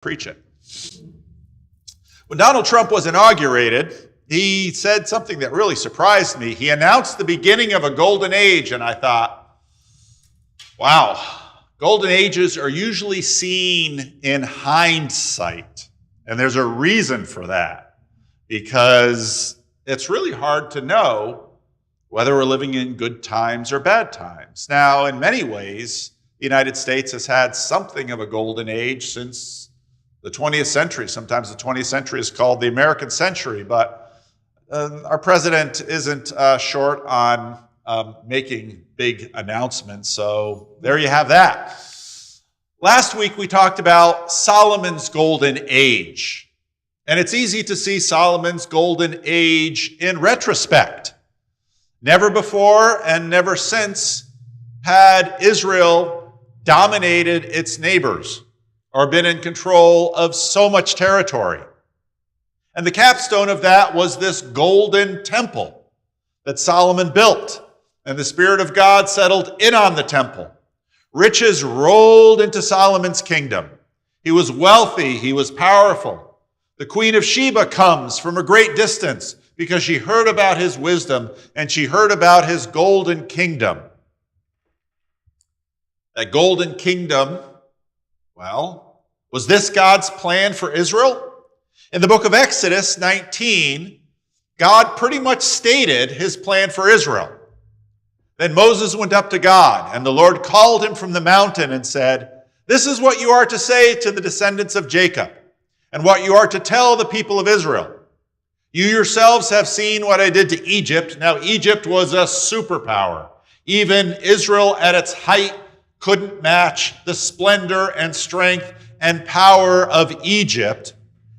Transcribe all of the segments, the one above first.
preach it. When Donald Trump was inaugurated, he said something that really surprised me. He announced the beginning of a golden age, and I thought, wow, golden ages are usually seen in hindsight, and there's a reason for that, because it's really hard to know whether we're living in good times or bad times. Now, in many ways, the United States has had something of a golden age since the 20th century. Sometimes the 20th century is called the American century, but our president isn't short on making big announcements, so there you have that. Last week we talked about Solomon's golden age, and it's easy to see Solomon's golden age in retrospect. Never before and never since had Israel dominated its neighbors or been in control of so much territory. And the capstone of that was this golden temple that Solomon built. And the Spirit of God settled in on the temple. Riches rolled into Solomon's kingdom. He was wealthy, he was powerful. The Queen of Sheba comes from a great distance because she heard about his wisdom and she heard about his golden kingdom. That golden kingdom, well, was this God's plan for Israel? In the book of Exodus 19, God pretty much stated his plan for Israel. Then Moses went up to God, and the Lord called him from the mountain and said, "This is what you are to say to the descendants of Jacob, and what you are to tell the people of Israel. You yourselves have seen what I did to Egypt." Now, Egypt was a superpower. Even Israel at its height couldn't match the splendor and strength and power of Egypt.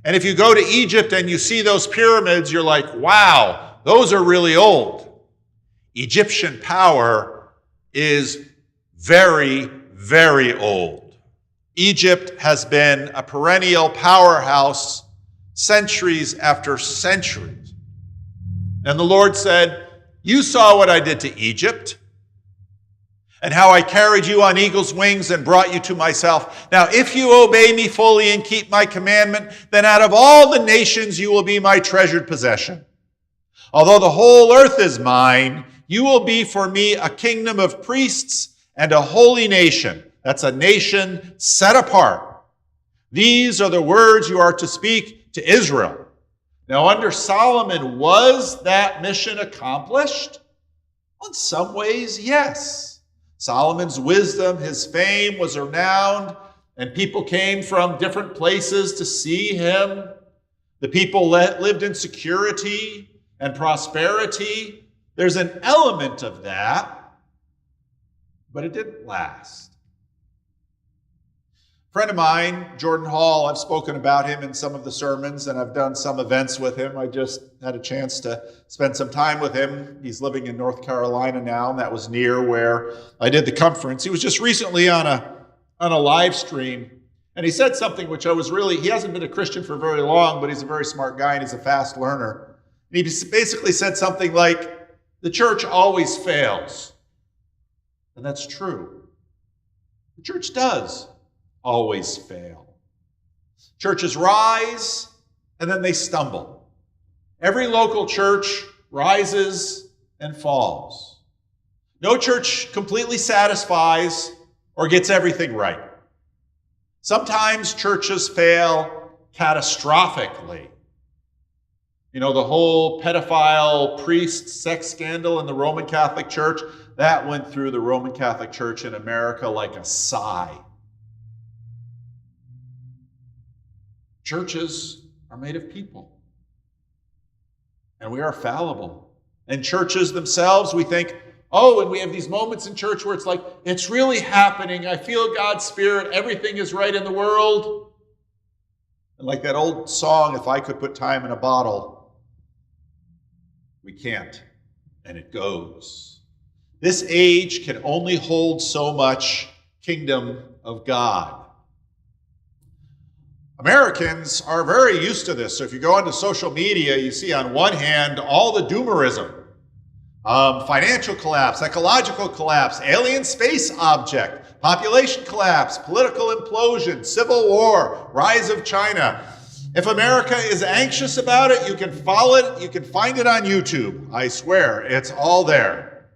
And if you go to Egypt and you see those pyramids, you're like, wow, those are really old. Egyptian power is very, very old. Egypt has been a perennial powerhouse centuries after centuries. And the Lord said, "You saw what I did to Egypt, and how I carried you on eagle's wings and brought you to myself. Now, if you obey me fully and keep my commandment, then out of all the nations you will be my treasured possession. Although the whole earth is mine, you will be for me a kingdom of priests and a holy nation." That's a nation set apart. "These are the words you are to speak to Israel." Now, under Solomon, was that mission accomplished? In some ways, yes. Solomon's wisdom, his fame was renowned, and people came from different places to see him. The people lived in security and prosperity. There's an element of that, but it didn't last. A friend of mine, Jordan Hall, I've spoken about him in some of the sermons, and I've done some events with him. I just had a chance to spend some time with him. He's living in North Carolina now, and that was near where I did the conference. He was just recently on a live stream, and he said something which he hasn't been a Christian for very long, but he's a very smart guy, and he's a fast learner. And he basically said something like, the church always fails. And that's true. The church does always fail. Churches rise, and then they stumble. Every local church rises and falls. No church completely satisfies or gets everything right. Sometimes churches fail catastrophically. You know, the whole pedophile priest sex scandal in the Roman Catholic Church, that went through the Roman Catholic Church in America like a sigh. Churches are made of people, and we are fallible. And churches themselves, we think, and we have these moments in church where it's like, it's really happening. I feel God's Spirit. Everything is right in the world. And like that old song, "If I Could Put Time in a Bottle," we can't, and it goes. This age can only hold so much kingdom of God. Americans are very used to this. So if you go onto social media, you see on one hand all the doomerism, financial collapse, ecological collapse, alien space object, Population collapse, political implosion, civil war, rise of China. If America is anxious about it, you can follow it. You can find it on YouTube. I swear, it's all there.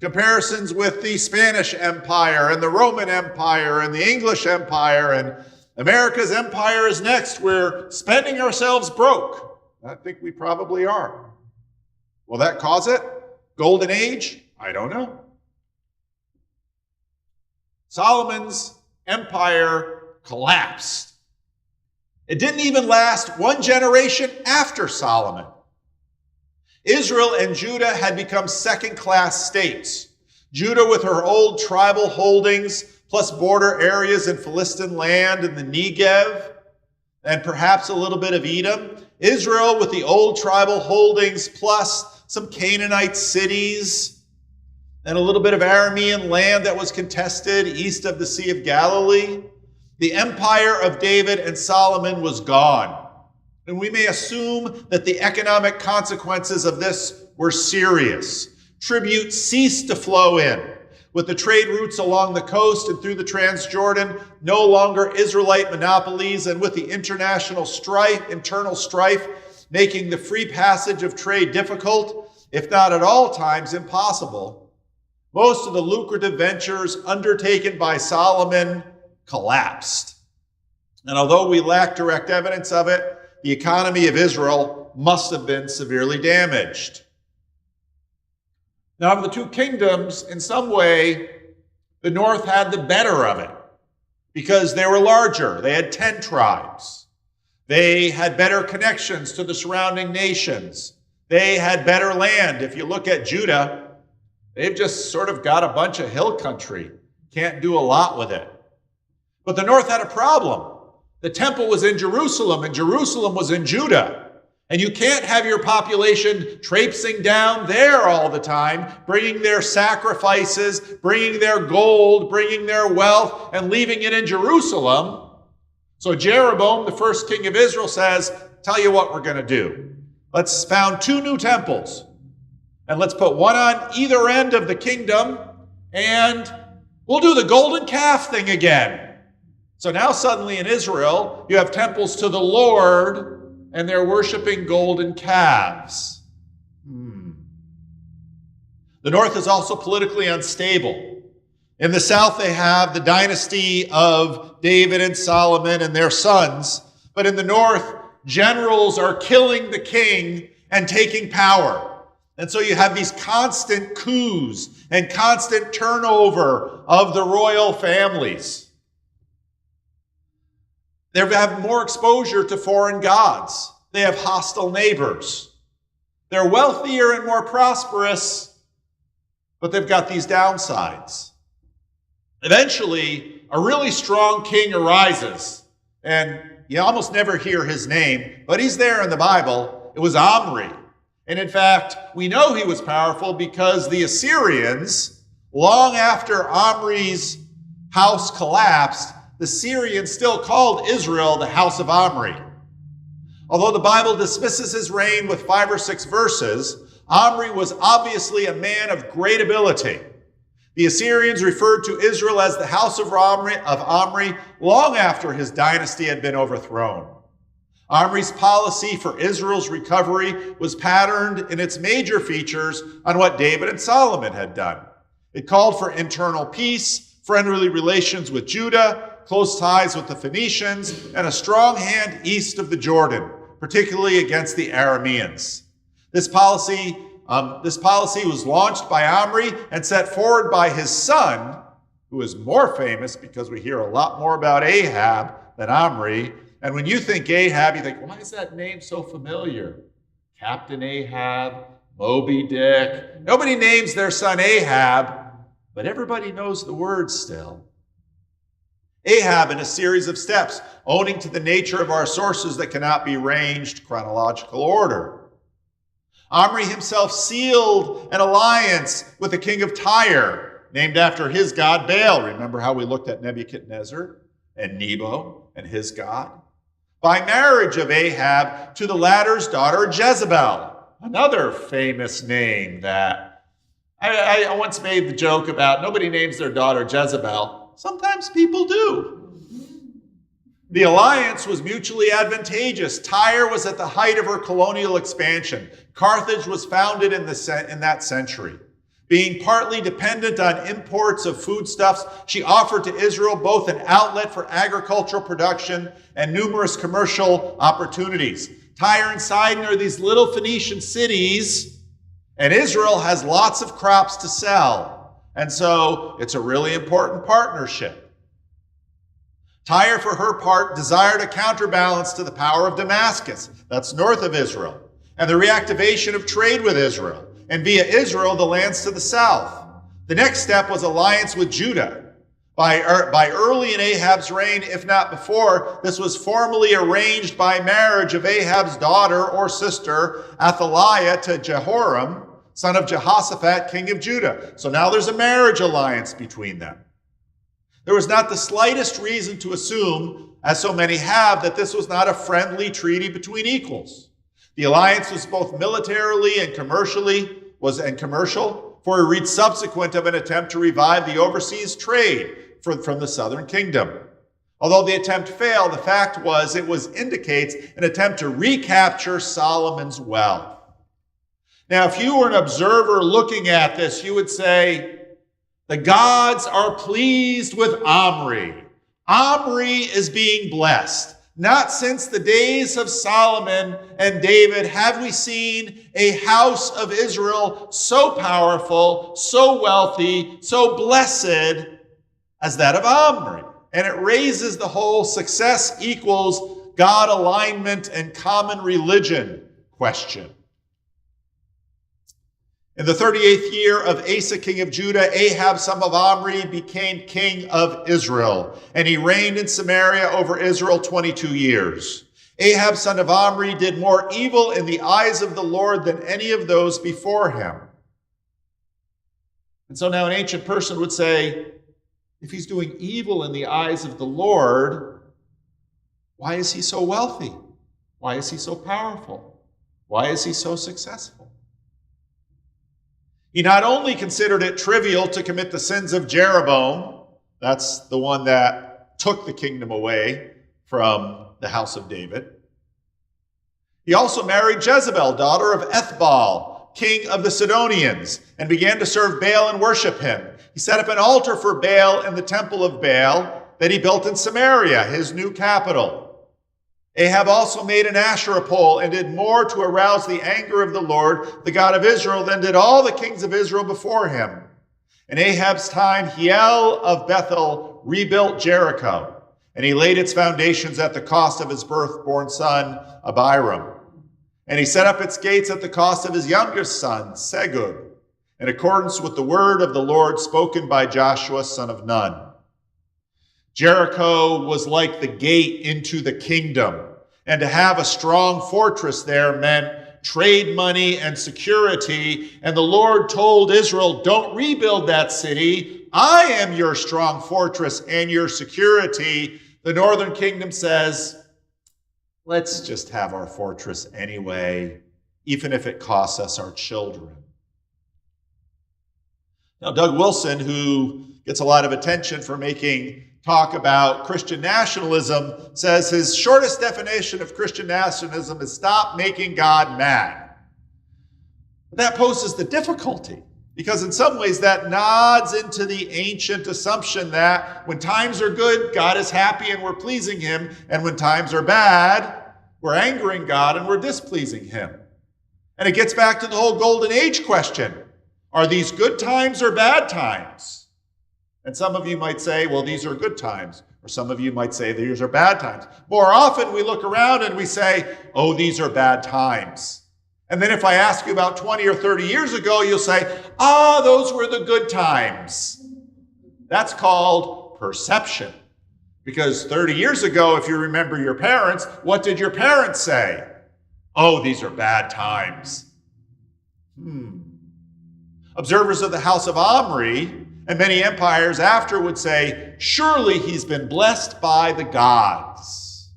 Comparisons with the Spanish Empire and the Roman Empire and the English Empire, and America's empire is next. We're spending ourselves broke. I think we probably are. Will that cause it? Golden age? I don't know. Solomon's empire collapsed. It didn't even last one generation after Solomon. Israel and Judah had become second-class states. Judah with her old tribal holdings, plus border areas in Philistine land and the Negev, and perhaps a little bit of Edom. Israel with the old tribal holdings, plus some Canaanite cities, and a little bit of Aramean land that was contested east of the Sea of Galilee. The empire of David and Solomon was gone. And we may assume that the economic consequences of this were serious. Tribute ceased to flow in, with the trade routes along the coast and through the Transjordan no longer Israelite monopolies, and with the internal strife, making the free passage of trade difficult, if not at all times impossible. Most of the lucrative ventures undertaken by Solomon collapsed. And although we lack direct evidence of it, the economy of Israel must have been severely damaged. Now, of the two kingdoms, in some way, the north had the better of it because they were larger. They had 10 tribes. They had better connections to the surrounding nations. They had better land. If you look at Judah, they've just sort of got a bunch of hill country. Can't do a lot with it. But the north had a problem. The temple was in Jerusalem, and Jerusalem was in Judah. And you can't have your population traipsing down there all the time, bringing their sacrifices, bringing their gold, bringing their wealth, and leaving it in Jerusalem. So Jeroboam, the first king of Israel, says, tell you what we're going to do. Let's found 2 new temples, and let's put one on either end of the kingdom, and we'll do the golden calf thing again. So now suddenly in Israel, you have temples to the Lord, and they're worshiping golden calves. The north is also politically unstable. In the south, they have the dynasty of David and Solomon and their sons. But in the north, generals are killing the king and taking power. And so you have these constant coups and constant turnover of the royal families. They have more exposure to foreign gods. They have hostile neighbors. They're wealthier and more prosperous, but they've got these downsides. Eventually, a really strong king arises, and you almost never hear his name, but he's there in the Bible. It was Omri. And in fact, we know he was powerful because the Assyrians, long after Omri's house collapsed, the Syrians still called Israel the house of Omri. Although the Bible dismisses his reign with 5 or 6 verses, Omri was obviously a man of great ability. The Assyrians referred to Israel as the house of Omri long after his dynasty had been overthrown. Omri's policy for Israel's recovery was patterned in its major features on what David and Solomon had done. It called for internal peace, friendly relations with Judah, close ties with the Phoenicians, and a strong hand east of the Jordan, particularly against the Arameans. This policy was launched by Omri and set forward by his son, who is more famous because we hear a lot more about Ahab than Omri. And when you think Ahab, you think, why is that name so familiar? Captain Ahab, Moby Dick. Nobody names their son Ahab, but everybody knows the word still. Ahab, in a series of steps, owning to the nature of our sources that cannot be ranged chronological order. Omri himself sealed an alliance with the king of Tyre, named after his god Baal. Remember how we looked at Nebuchadnezzar and Nebo and his god? By marriage of Ahab to the latter's daughter Jezebel, another famous name that I once made the joke about. Nobody names their daughter Jezebel. Sometimes people do. The alliance was mutually advantageous. Tyre was at the height of her colonial expansion. Carthage was founded in that century. Being partly dependent on imports of foodstuffs, she offered to Israel both an outlet for agricultural production and numerous commercial opportunities. Tyre and Sidon are these little Phoenician cities, and Israel has lots of crops to sell. And so it's a really important partnership. Tyre, for her part, desired a counterbalance to the power of Damascus, that's north of Israel, and the reactivation of trade with Israel, and via Israel, the lands to the south. The next step was alliance with Judah. By early in Ahab's reign, if not before, this was formally arranged by marriage of Ahab's daughter or sister, Athaliah, to Jehoram, son of Jehoshaphat, king of Judah. So now there's a marriage alliance between them. There was not the slightest reason to assume, as so many have, that this was not a friendly treaty between equals. The alliance was both militarily and commercial, for it reached subsequent of an attempt to revive the overseas trade from the southern kingdom. Although the attempt failed, the fact was it indicates an attempt to recapture Solomon's wealth. Now, if you were an observer looking at this, you would say, the gods are pleased with Omri. Omri is being blessed. Not since the days of Solomon and David have we seen a house of Israel so powerful, so wealthy, so blessed as that of Omri. And it raises the whole success equals God alignment and common religion question. In the 38th year of Asa, king of Judah, Ahab, son of Omri, became king of Israel, and he reigned in Samaria over Israel 22 years. Ahab, son of Omri, did more evil in the eyes of the Lord than any of those before him. And so now an ancient person would say, if he's doing evil in the eyes of the Lord, why is he so wealthy? Why is he so powerful? Why is he so successful? He not only considered it trivial to commit the sins of Jeroboam, that's the one that took the kingdom away from the house of David. He also married Jezebel, daughter of Ethbaal, king of the Sidonians, and began to serve Baal and worship him. He set up an altar for Baal in the temple of Baal that he built in Samaria, his new capital. Ahab also made an Asherah pole and did more to arouse the anger of the Lord, the God of Israel, than did all the kings of Israel before him. In Ahab's time, Hiel of Bethel rebuilt Jericho, and he laid its foundations at the cost of his birth-born son, Abiram. And he set up its gates at the cost of his youngest son, Segub, in accordance with the word of the Lord spoken by Joshua, son of Nun. Jericho was like the gate into the kingdom, and to have a strong fortress there meant trade money and security. And the Lord told Israel, don't rebuild that city. I am your strong fortress and your security. The northern kingdom says, let's just have our fortress anyway, even if it costs us our children. Now, Doug Wilson, who gets a lot of attention for making talk about Christian nationalism, says his shortest definition of Christian nationalism is stop making God mad. But that poses the difficulty, because in some ways that nods into the ancient assumption that when times are good, God is happy and we're pleasing him, and when times are bad, we're angering God and we're displeasing him. And it gets back to the whole golden age question. Are these good times or bad times? And some of you might say, well, these are good times. Or some of you might say, these are bad times. More often we look around and we say, oh, these are bad times. And then if I ask you about 20 or 30 years ago, you'll say, those were the good times. That's called perception. Because 30 years ago, if you remember your parents, what did your parents say? Oh, these are bad times. Observers of the house of Omri and many empires after would say, surely he's been blessed by the gods.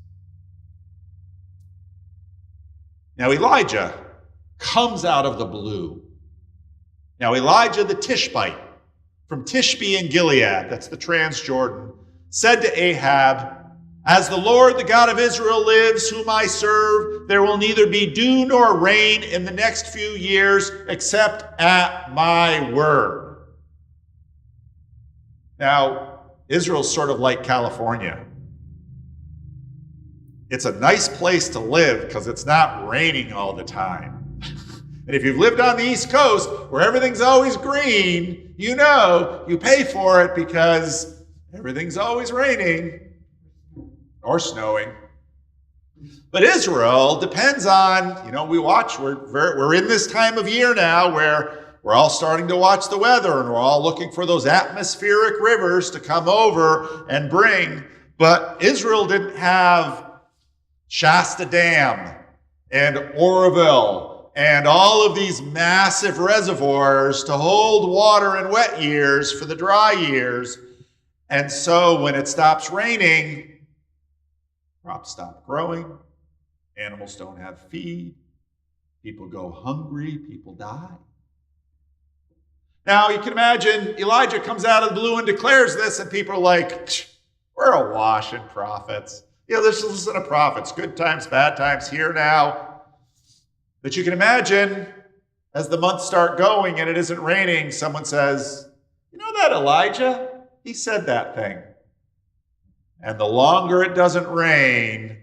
Now Elijah comes out of the blue. Now Elijah the Tishbite from Tishbe in Gilead, that's the Transjordan, said to Ahab, "As the Lord, the God of Israel lives, whom I serve, there will neither be dew nor rain in the next few years except at my word." Now, Israel's sort of like California. It's a nice place to live because it's not raining all the time. And if you've lived on the East Coast where everything's always green, you know you pay for it because everything's always raining or snowing. But Israel depends on, we're in this time of year now where we're all starting to watch the weather and we're all looking for those atmospheric rivers to come over and bring. But Israel didn't have Shasta Dam and Oroville and all of these massive reservoirs to hold water in wet years for the dry years. And so when it stops raining, crops stop growing, animals don't have feed, people go hungry, people die. Now you can imagine Elijah comes out of the blue and declares this, and people are like, we're awash in prophets. This is a prophets, good times, bad times, here now. But you can imagine, as the months start going and it isn't raining, someone says, "You know that Elijah? He said that thing." And the longer it doesn't rain,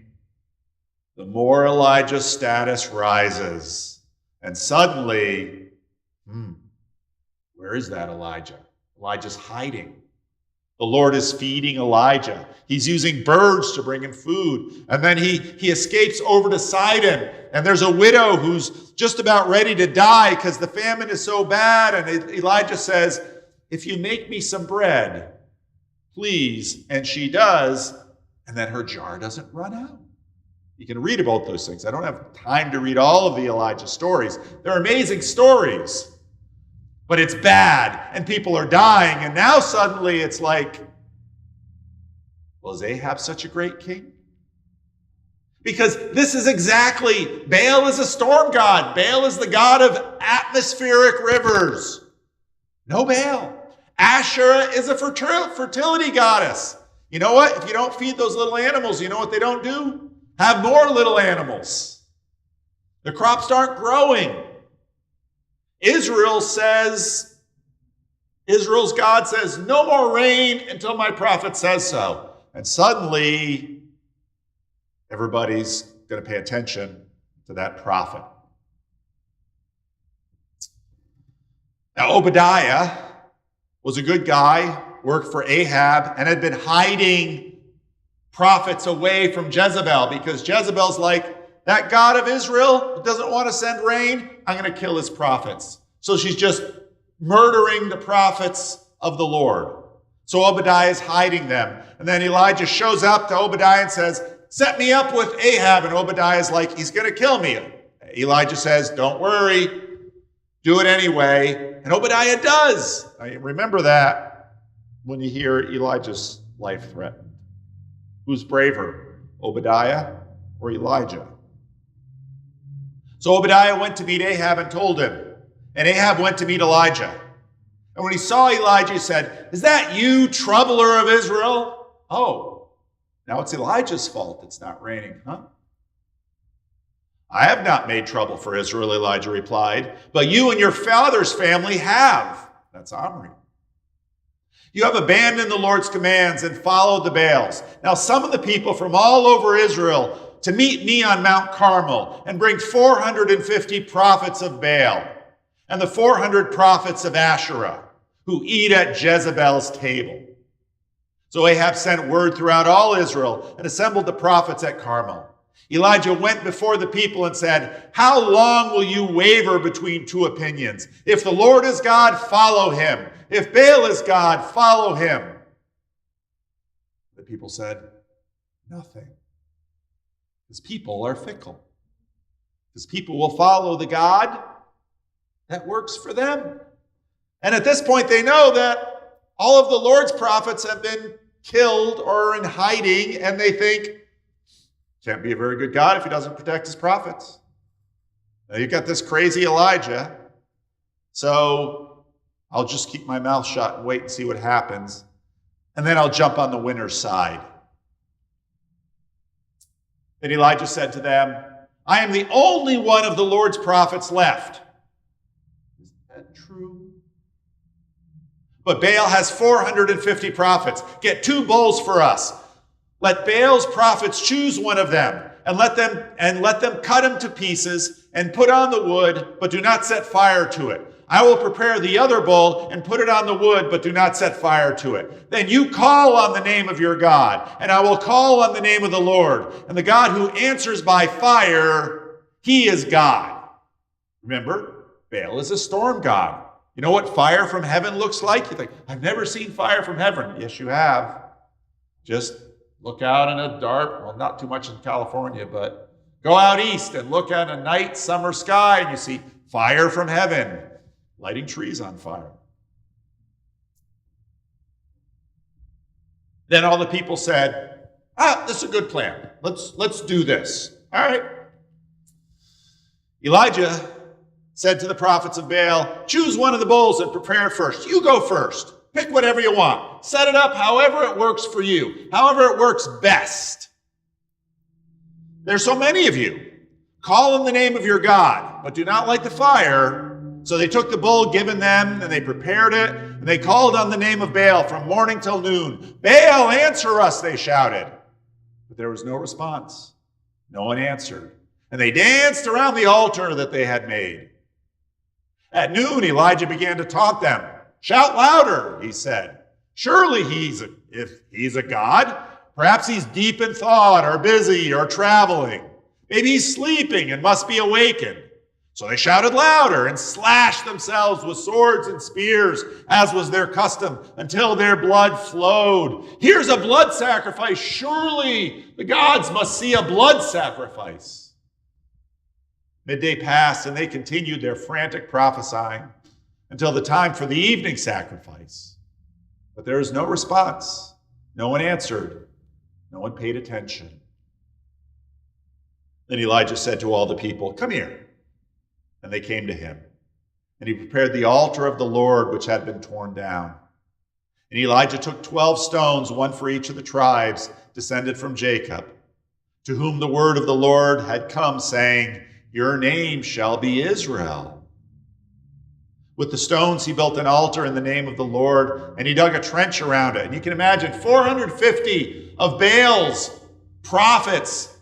the more Elijah's status rises. And suddenly, where is that Elijah? Elijah's hiding. The Lord is feeding Elijah. He's using birds to bring him food. And then he escapes over to Sidon. And there's a widow who's just about ready to die because the famine is so bad. And Elijah says, "If you make me some bread, please." And she does. And then her jar doesn't run out. You can read about those things. I don't have time to read all of the Elijah stories. They're amazing stories. But it's bad, and people are dying, and now suddenly it's like, well, is Ahab such a great king? Because this is exactly, Baal is a storm god. Baal is the god of atmospheric rivers. No Baal. Asherah is a fertility goddess. You know what? If you don't feed those little animals, you know what they don't do? Have more little animals. The crops aren't growing. Israel's God says, "No more rain until my prophet says so." And suddenly, everybody's going to pay attention to that prophet. Now, Obadiah was a good guy, worked for Ahab, and had been hiding prophets away from Jezebel because Jezebel's like, that God of Israel doesn't want to send rain. I'm going to kill his prophets. So she's just murdering the prophets of the Lord. So Obadiah is hiding them. And then Elijah shows up to Obadiah and says, "Set me up with Ahab." And Obadiah is like, "He's going to kill me." Elijah says, "Don't worry. Do it anyway." And Obadiah does. Remember that when you hear Elijah's life threatened. Who's braver, Obadiah or Elijah? So Obadiah went to meet Ahab and told him. And Ahab went to meet Elijah. And when he saw Elijah, he said, "Is that you, troubler of Israel?" "Oh, now it's Elijah's fault it's not raining, huh?" "I have not made trouble for Israel," Elijah replied, "but you and your father's family have." That's Omri. "You have abandoned the Lord's commands and followed the Baals. Now some of the people from all over Israel to meet me on Mount Carmel and bring 450 prophets of Baal and the 400 prophets of Asherah who eat at Jezebel's table." So Ahab sent word throughout all Israel and assembled the prophets at Carmel. Elijah went before the people and said, "How long will you waver between two opinions? If the Lord is God, follow him. If Baal is God, follow him." The people said, "Nothing." Because people are fickle. Because people will follow the God that works for them. And at this point, they know that all of the Lord's prophets have been killed or are in hiding, and they think, can't be a very good God if he doesn't protect his prophets. Now, you've got this crazy Elijah. So I'll just keep my mouth shut and wait and see what happens. And then I'll jump on the winner's side. Then Elijah said to them, I am the only one of the Lord's prophets left. Is that true? But Baal has 450 prophets. Get 2 bulls for us. Let Baal's prophets choose one of them, and let them cut him to pieces and put on the wood, but do not set fire to it. I will prepare the other bull and put it on the wood, but do not set fire to it. Then you call on the name of your God, and I will call on the name of the Lord. And the God who answers by fire, he is God. Remember, Baal is a storm god. You know what fire from heaven looks like? You think, I've never seen fire from heaven. Yes, you have. Just look out in a dark, well, not too much in California, but go out east and look at a night summer sky, and you see fire from heaven. Lighting trees on fire. Then all the people said, this is a good plan. Let's do this. All right. Elijah said to the prophets of Baal, choose one of the bulls and prepare first. You go first. Pick whatever you want. Set it up however it works for you, however it works best. There's so many of you. Call on the name of your God, but do not light the fire. So they took the bull given them, and they prepared it, and they called on the name of Baal from morning till noon. Baal, answer us, they shouted. But there was no response. No one answered. And they danced around the altar that they had made. At noon, Elijah began to taunt them. Shout louder, he said. Surely if he's a god, perhaps he's deep in thought or busy or traveling. Maybe he's sleeping and must be awakened. So they shouted louder and slashed themselves with swords and spears, as was their custom, until their blood flowed. Here's a blood sacrifice. Surely the gods must see a blood sacrifice. Midday passed, and they continued their frantic prophesying until the time for the evening sacrifice. But there was no response. No one answered. No one paid attention. Then Elijah said to all the people, come here. And they came to him. And he prepared the altar of the Lord, which had been torn down. And Elijah took 12 stones, one for each of the tribes descended from Jacob, to whom the word of the Lord had come, saying, your name shall be Israel. With the stones he built an altar in the name of the Lord, and he dug a trench around it. And you can imagine 450 of Baal's prophets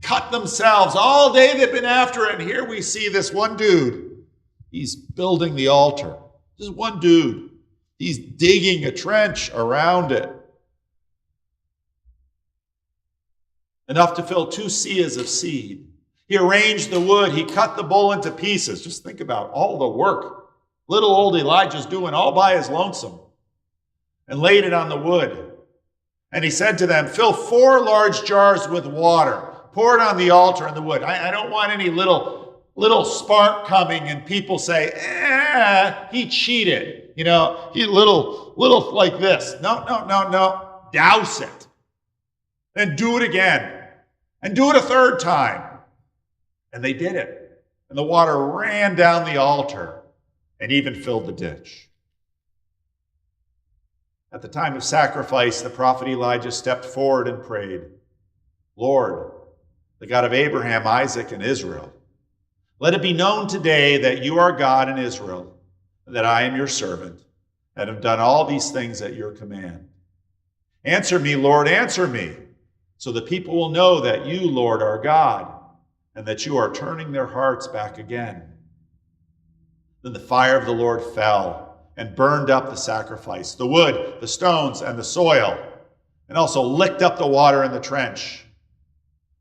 cut themselves. All day they've been after it, and here we see this one dude. He's building the altar. Just one dude. He's digging a trench around it. Enough to fill 2 seahs of seed. He arranged the wood. He cut the bull into pieces. Just think about all the work little old Elijah's doing all by his lonesome. And laid it on the wood. And he said to them, fill 4 large jars with water. Pour it on the altar and the wood. I don't want any little spark coming and people say, he cheated. You know, he little like this. No. Douse it. Then do it again. And do it a 3rd time. And they did it. And the water ran down the altar and even filled the ditch. At the time of sacrifice, the prophet Elijah stepped forward and prayed, Lord, the God of Abraham, Isaac, and Israel, let it be known today that you are God in Israel, and that I am your servant, and have done all these things at your command. Answer me, Lord, answer me, so the people will know that you, Lord, are God, and that you are turning their hearts back again. Then the fire of the Lord fell and burned up the sacrifice, the wood, the stones, and the soil, and also licked up the water in the trench.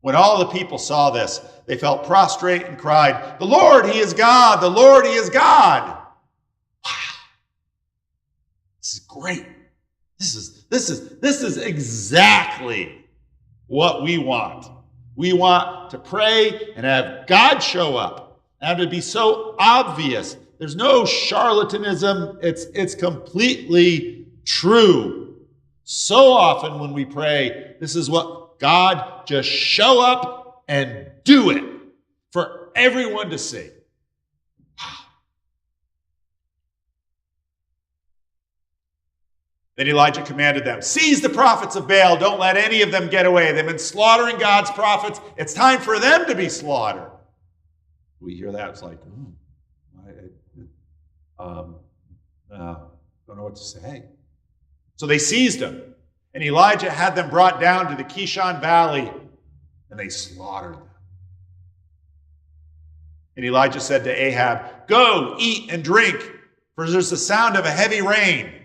When all the people saw this, they fell prostrate and cried, the Lord, he is God! The Lord, he is God! Wow. This is great. This is exactly what we want. We want to pray and have God show up. And to be so obvious. There's no charlatanism. It's completely true. So often when we pray, this is what God, just show up and do it for everyone to see. Then Elijah commanded them, seize the prophets of Baal. Don't let any of them get away. They've been slaughtering God's prophets. It's time for them to be slaughtered. We hear that. It's like, don't know what to say. So they seized them. And Elijah had them brought down to the Kishon Valley. And they slaughtered them. And Elijah said to Ahab, go, eat and drink, for there's the sound of a heavy rain.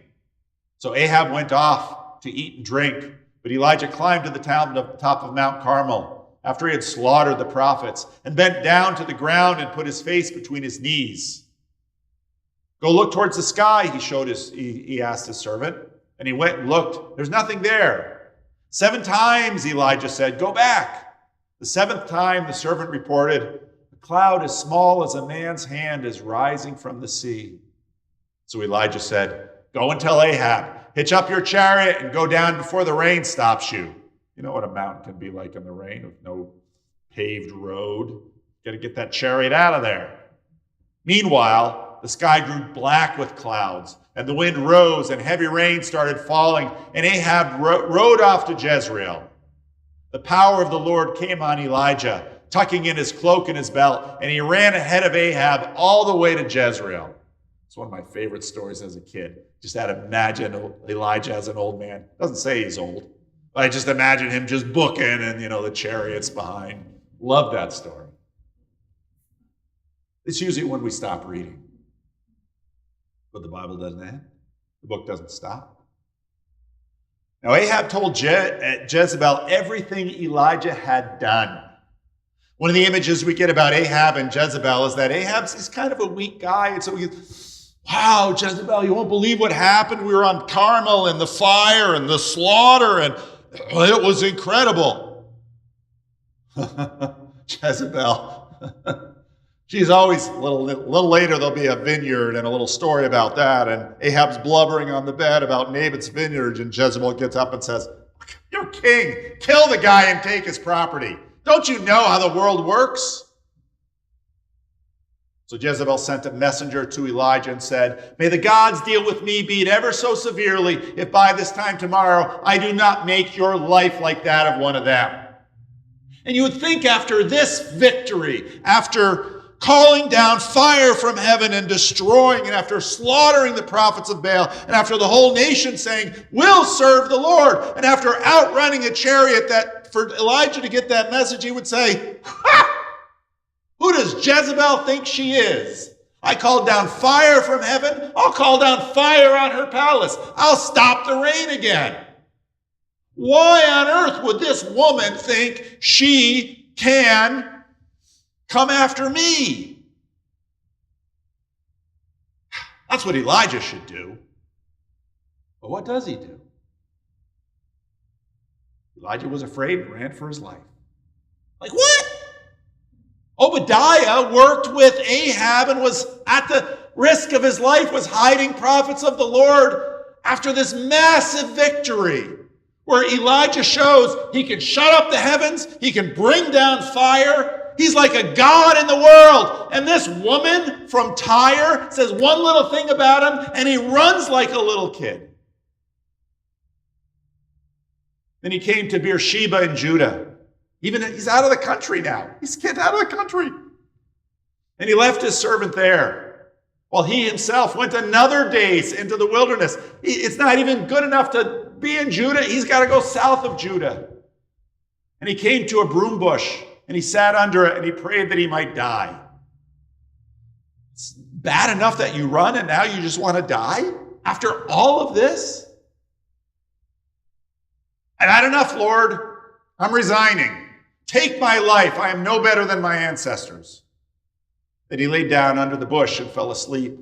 So Ahab went off to eat and drink, but Elijah climbed to the top of Mount Carmel after he had slaughtered the prophets and bent down to the ground and put his face between his knees. Go look towards the sky, he asked his servant, and he went and looked. There's nothing there. 7 times Elijah said, go back. The 7th time the servant reported, a cloud as small as a man's hand is rising from the sea. So Elijah said, go and tell Ahab, hitch up your chariot and go down before the rain stops you. You know what a mountain can be like in the rain with no paved road. Got to get that chariot out of there. Meanwhile, the sky grew black with clouds, and the wind rose, and heavy rain started falling, and Ahab rode off to Jezreel. The power of the Lord came on Elijah, tucking in his cloak and his belt, and he ran ahead of Ahab all the way to Jezreel. It's one of my favorite stories as a kid. Just had to imagine Elijah as an old man. Doesn't say he's old, but I just imagine him just booking and, the chariots behind. Love that story. It's usually when we stop reading. But the Bible doesn't end. The book doesn't stop. Now, Ahab told Jezebel everything Elijah had done. One of the images we get about Ahab and Jezebel is that Ahab's kind of a weak guy. And so wow, Jezebel, you won't believe what happened. We were on Carmel and the fire and the slaughter, and it was incredible. Jezebel. She's always, a little later, there'll be a vineyard and a little story about that. And Ahab's blubbering on the bed about Naboth's vineyard. And Jezebel gets up and says, you're king. Kill the guy and take his property. Don't you know how the world works? So Jezebel sent a messenger to Elijah and said, may the gods deal with me, be it ever so severely, if by this time tomorrow I do not make your life like that of one of them. And you would think after this victory, after calling down fire from heaven and destroying, and after slaughtering the prophets of Baal, and after the whole nation saying, we'll serve the Lord, and after outrunning a chariot, that for Elijah to get that message, he would say, ha! Who does Jezebel think she is? I called down fire from heaven. I'll call down fire on her palace. I'll stop the rain again. Why on earth would this woman think she can come after me? That's what Elijah should do. But what does he do? Elijah was afraid and ran for his life. Like what? Obadiah worked with Ahab and was at the risk of his life, was hiding prophets of the Lord after this massive victory where Elijah shows he can shut up the heavens, he can bring down fire. He's like a god in the world. And this woman from Tyre says one little thing about him and he runs like a little kid. Then he came to Beersheba in Judah. Even he's out of the country now. He's kicked out of the country. And he left his servant there while he himself went another days into the wilderness. It's not even good enough to be in Judah. He's got to go south of Judah. And he came to a broom bush and he sat under it and he prayed that he might die. It's bad enough that you run and now you just want to die after all of this? I've had enough, Lord. I'm resigning. Take my life. I am no better than my ancestors. Then he laid down under the bush and fell asleep.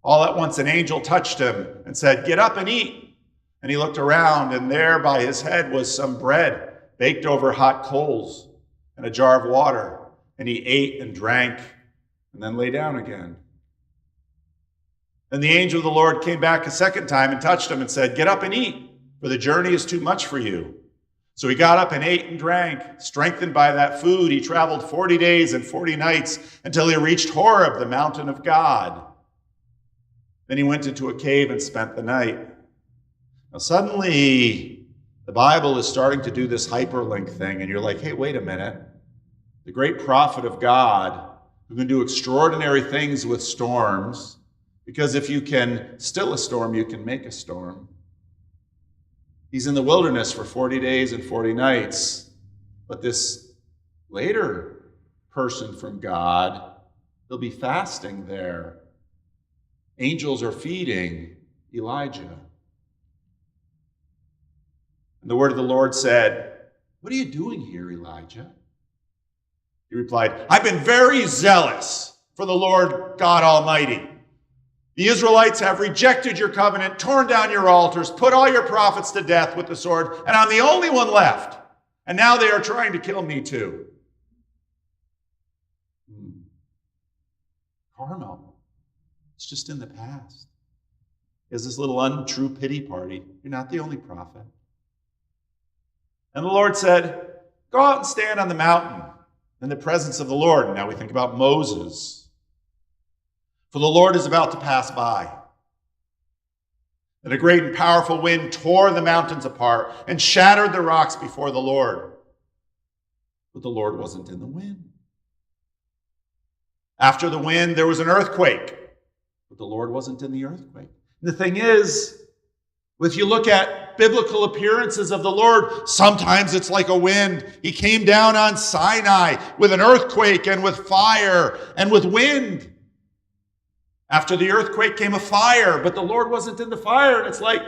All at once an angel touched him and said, get up and eat. And he looked around, and there by his head was some bread baked over hot coals and a jar of water. And he ate and drank and then lay down again. Then the angel of the Lord came back a second time and touched him and said, get up and eat, for the journey is too much for you. So he got up and ate and drank. Strengthened by that food, he traveled 40 days and 40 nights until he reached Horeb, the mountain of God. Then he went into a cave and spent the night. Now suddenly, the Bible is starting to do this hyperlink thing, and you're like, hey, wait a minute. The great prophet of God who can do extraordinary things with storms, because if you can still a storm, you can make a storm. He's in the wilderness for 40 days and 40 nights. But this later person from God, he'll be fasting there. Angels are feeding Elijah. And the word of the Lord said, "What are you doing here, Elijah?" He replied, "I've been very zealous for the Lord God Almighty. The Israelites have rejected your covenant, torn down your altars, put all your prophets to death with the sword, and I'm the only one left. And now they are trying to kill me too." Carmel, it's just in the past. There's this little untrue pity party. You're not the only prophet. And the Lord said, "Go out and stand on the mountain in the presence of the Lord." And now we think about Moses. "For the Lord is about to pass by." And a great and powerful wind tore the mountains apart and shattered the rocks before the Lord. But the Lord wasn't in the wind. After the wind, there was an earthquake. But the Lord wasn't in the earthquake. And the thing is, if you look at biblical appearances of the Lord, sometimes it's like a wind. He came down on Sinai with an earthquake and with fire and with wind. After the earthquake came a fire, but the Lord wasn't in the fire. And it's like,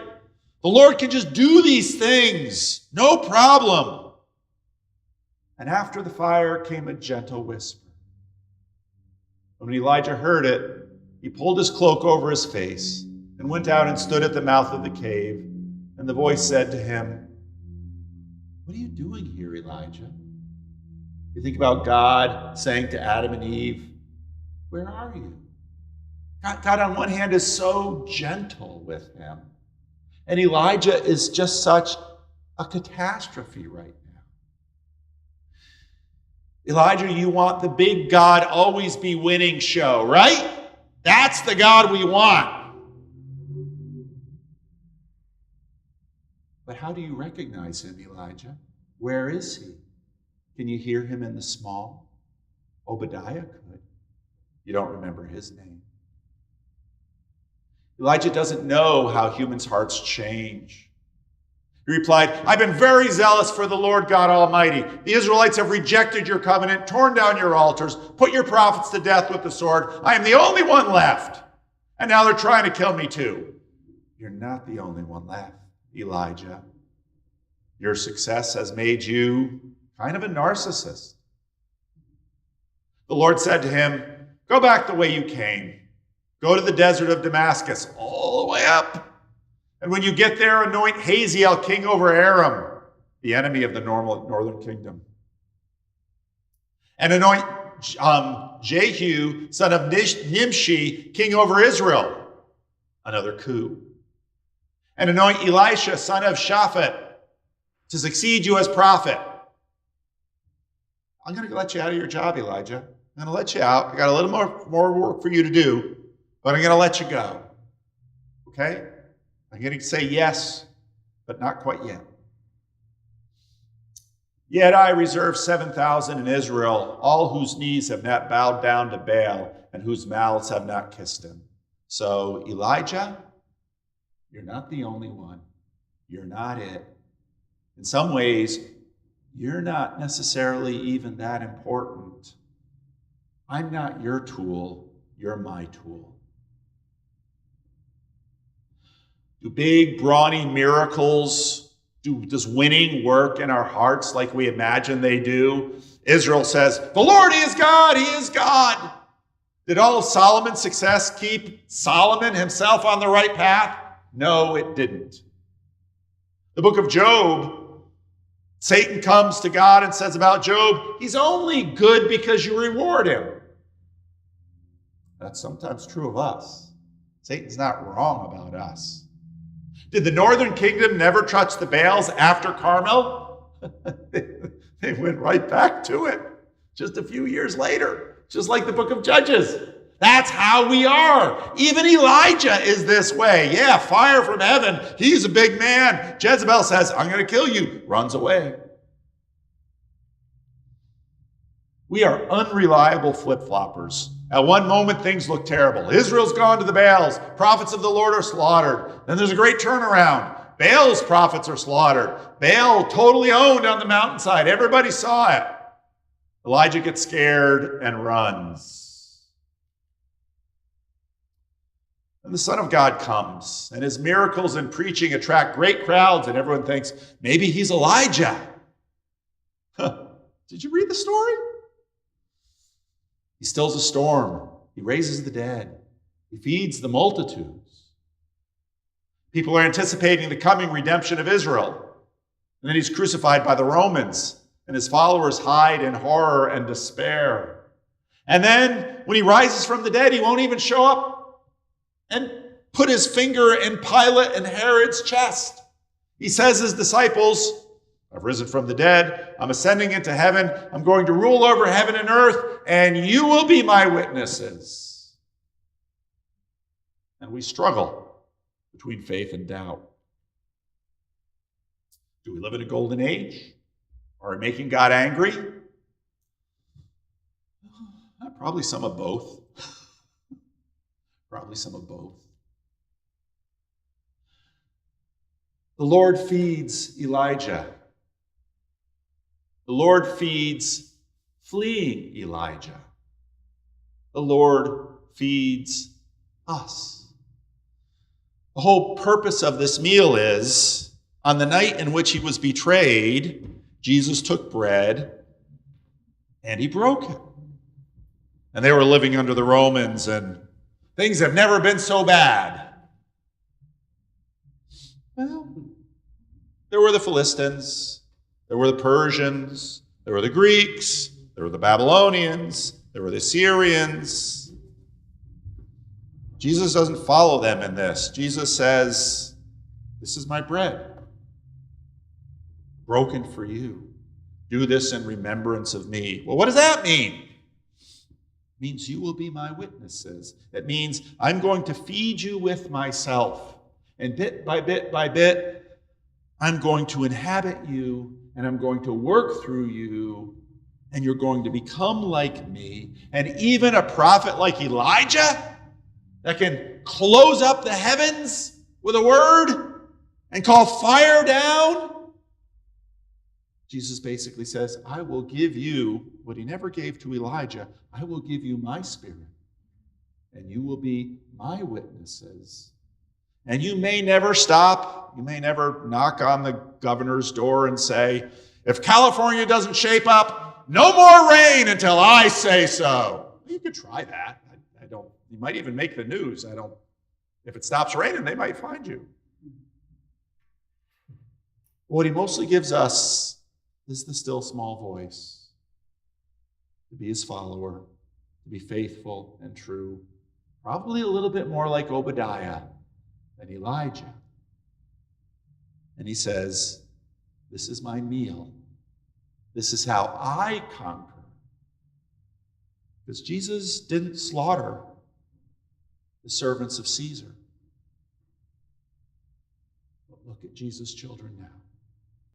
the Lord can just do these things. No problem. And after the fire came a gentle whisper. When Elijah heard it, he pulled his cloak over his face and went out and stood at the mouth of the cave. And the voice said to him, "What are you doing here, Elijah?" You think about God saying to Adam and Eve, "Where are you?" God on one hand is so gentle with him. And Elijah is just such a catastrophe right now. Elijah, you want the big God always be winning show, right? That's the God we want. But how do you recognize him, Elijah? Where is he? Can you hear him in the small? Obadiah could. You don't remember his name. Elijah doesn't know how humans' hearts change. He replied, "I've been very zealous for the Lord God Almighty. The Israelites have rejected your covenant, torn down your altars, put your prophets to death with the sword. I am the only one left. And now they're trying to kill me too." You're not the only one left, Elijah. Your success has made you kind of a narcissist. The Lord said to him, "Go back the way you came. Go to the desert of Damascus, all the way up. And when you get there, anoint Hazael king over Aram, the enemy of the northern kingdom. And anoint Jehu, son of Nimshi, king over Israel, another coup. And anoint Elisha, son of Shaphat, to succeed you as prophet." I'm going to let you out of your job, Elijah. I'm going to let you out. I got a little more work for you to do, but I'm going to let you go. Okay? I'm going to say yes, but not quite yet. "Yet I reserve 7,000 in Israel, all whose knees have not bowed down to Baal and whose mouths have not kissed him." So, Elijah, you're not the only one. You're not it. In some ways, you're not necessarily even that important. I'm not your tool. You're my tool. Do big, brawny miracles, does winning work in our hearts like we imagine they do? Israel says, "The Lord is God, he is God." Did all of Solomon's success keep Solomon himself on the right path? No, it didn't. The book of Job, Satan comes to God and says about Job, "He's only good because you reward him." That's sometimes true of us. Satan's not wrong about us. Did the northern kingdom never touch the Baals after Carmel? They went right back to it just a few years later, just like the book of Judges. That's how we are. Even Elijah is this way. Yeah, fire from heaven. He's a big man. Jezebel says, I'm going to kill you. Runs away. We are unreliable flip-floppers. At one moment, things look terrible. Israel's gone to the Baals. Prophets of the Lord are slaughtered. Then there's a great turnaround. Baal's prophets are slaughtered. Baal totally owned on the mountainside. Everybody saw it. Elijah gets scared and runs. And the Son of God comes, and his miracles and preaching attract great crowds, and everyone thinks, maybe he's Elijah. Did you read the story? He stills a storm. He raises the dead. He feeds the multitudes. People are anticipating the coming redemption of Israel. And then he's crucified by the Romans, and his followers hide in horror and despair. And then when he rises from the dead, he won't even show up and put his finger in Pilate and Herod's chest. He says to his disciples, I've risen from the dead. I'm ascending into heaven. I'm going to rule over heaven and earth, and you will be my witnesses. And we struggle between faith and doubt. Do we live in a golden age? Are we making God angry? Probably some of both. Probably some of both. The Lord feeds Elijah. The Lord feeds fleeing Elijah. The Lord feeds us. The whole purpose of this meal is, on the night in which he was betrayed, Jesus took bread and he broke it. And they were living under the Romans, and things have never been so bad. Well, there were the Philistines, there were the Persians, there were the Greeks, there were the Babylonians, there were the Syrians. Jesus doesn't follow them in this. Jesus says, this is my bread, broken for you. Do this in remembrance of me. Well, what does that mean? It means you will be my witnesses. It means I'm going to feed you with myself. And bit by bit by bit, I'm going to inhabit you, and I'm going to work through you, and you're going to become like me. And even a prophet like Elijah that can close up the heavens with a word and call fire down, Jesus basically says, I will give you what he never gave to Elijah. I will give you my spirit, and you will be my witnesses. And you may never stop. You may never knock on the governor's door and say, if California doesn't shape up, no more rain until I say so. You could try that. You might even make the news. If it stops raining, they might find you. What he mostly gives us is the still small voice, to be his follower, to be faithful and true, probably a little bit more like Obadiah than Elijah. And he says, this is my meal. This is how I conquer. Because Jesus didn't slaughter the servants of Caesar. But look at Jesus' children now.